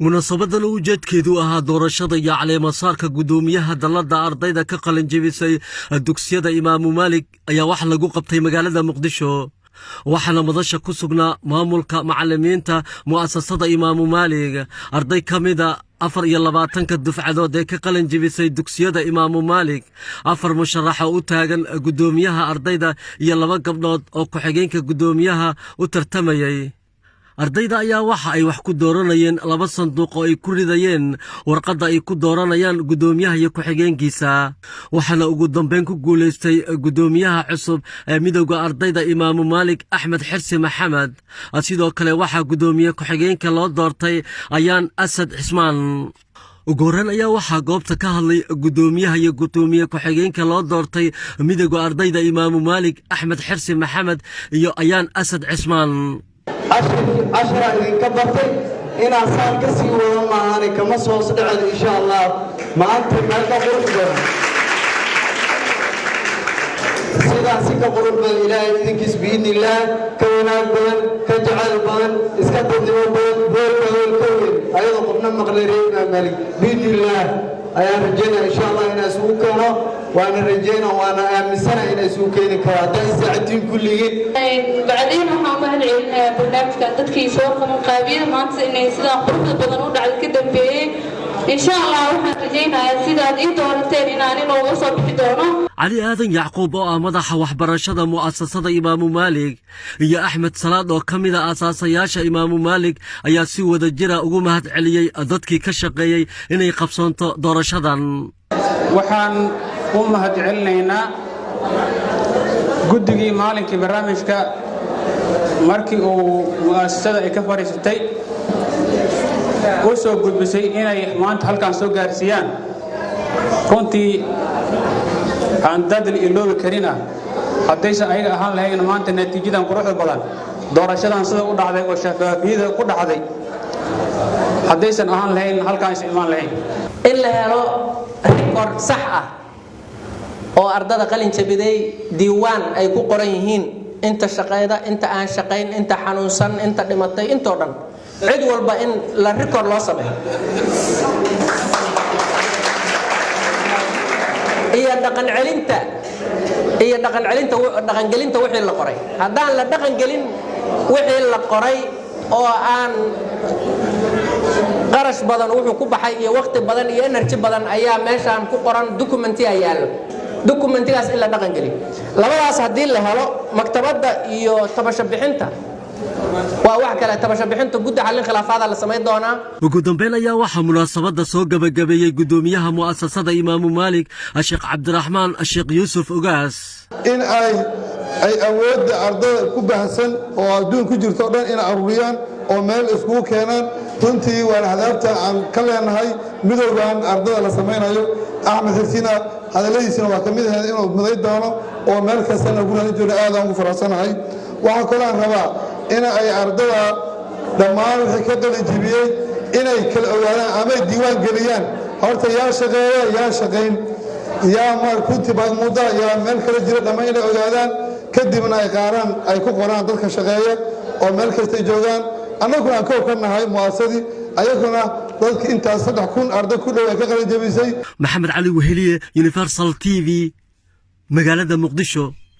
munaasabadan ujeedkeedu ahaa doorashada iyo caleemasaarka gudoomiyaha dalada ardayda ka qalin jebisay dugsiyada Imaamu Maalik ayaa wax lagu qabtay magaalada Muqdisho waxaana madasha ku sugnaa maamulka macallimiinta mu'asasada Imaamu Maalik arday kamida 24 dufcadood ee ka qalin jebisay dugsiyada Imaamu Maalik afar musharax u taagan gudoomiyaha ardayda iyo laba gabdhood oo ku xigeenka gudoomiyaha u tartamayay ardayda ayaa waxa ay wax ku dooranayeen laba sanduuq oo ay ku ridayeen warqadda ay ku dooranayaan gudoomiyaha iyo ku xigeenkiisa waxaana ugu dambeyn ku guuleystay gudoomiyaha cusub ee midowga ardayda Imaamu Maalik Axmed Xirsi Maxamed sidoo kale waxa gudoomiye ku xigeenka loo doortay ayaan Asad Cismaan ugoran ayaa waxa goobta ka hadlay gudoomiyaha iyo gudoomiye ku xigeenka loo doortay midowga ardayda Imaamu Maalik Axmed Xirsi Maxamed iyo ayaan Asad Cismaan عشرة كبرتي إن أصار كسي وما أنا كما صوص إن شاء الله ما أنت ما تقول سيدا سيكا قرب الإله إذن بإذن الله كونات بان كجعل بان إسكتب دمو بان بول كون أيضا قبنا مغلرين مالك بإذن الله أيها رجينا إن شاء الله إن أسوكنا وأنا رجينا وأنا آمسنا إن أسوكيني كواتا الساعتين كلين بعدين محمد العلم برنامج كان تدكي صور مقابل ما تسألني سيدا قرب البضنود على كده بيه إن شاء الله وحنا رجينا سيدا إنتو ورتين إناني نوصل بحدونا علي آذن يعقوب مدح وحبرشد مؤسسة إمام مالك يا أحمد صلاة وكمدة أساسياشة إمام مالك أيا سيوة الجرى أقومهات عليي أددكي كشقيي إني قبصانت دورشدان وحان أمهات علينا قدقي مالك برامجك markii uu mu'aasasada ay ka fariistay oo soo gudbisay inay maanta halkaan soo gaarsiiyaan runtii aan dadal iloobi karina haddaysan ayaga ahaan lahayn maanta natiijadan quruxda badan doorashadan sida u dhacday oo shafaafiyada ku dhacday haddaysan ahaan lahayn halkaan isticmaal lahayn in la helo rikoor sax ah oo ardada qalin jabiday diiwaan ay ku qoran yihiin inta shaqeeda inta aan shaqeyn inta xanuunsan inta dhimatay intoo dhan cid walba in la record loo sameeyo iyo dhaqan gelinta wixii la qoray haddaan la dhaqan gelin wixii la qoray oo aan qarash badan wuxuu ku baxay iyo waqti badan iyo energy badan ayaa meeshaan ku qoran documenti ayaalo documentigaas in la dhaqan geliyo labadaas haddii la helo maktabadda iyo tabasho bixinta waa wax kale tabasho bixinta guddi xallin khilaafaadka la sameey doonaa ugu dambeyn ayaa waxa munaasabada soo gabagabeeyay gudoomiyaha mu'asasada Imaamu Maalik Sheekh Cabdiraxmaan Sheekh Yuusuf Ugaas in ay awoodda ardayda ku baahsan oo adduun ku jirto dhan in ururiyaan oo meel isku keenaan runtii waa hadaafta aan ka leenahay midowgan ardayda la sameeyo Axmed Xirsiina hadaladiisina waa kamid ah inuu muday doono oo meel kasta lagu raadin jiro aad aan ugu faraxsanahay waxa kale aan rabaa in ay ardayda dhammaan wixii ka qalin jebiyay inay kala ogaadaan ama diiwaan geliyaan horta yaa shaqeeya yaa shaqeyn yaa mar kunti baad muddo yaa meel kala jira dhammaan inay ogaadaan kadibna ay qaaraan ay ku qoraan dadka shaqeeya oo meel kasta joogaan annaguna aan ka ognahay mu'asasadii ayaguna dadka intaas 3,000 arday ku dhow ay ka qalin jebisay Maxamed Cali Weheliye Universal TV magaalada Muqdisho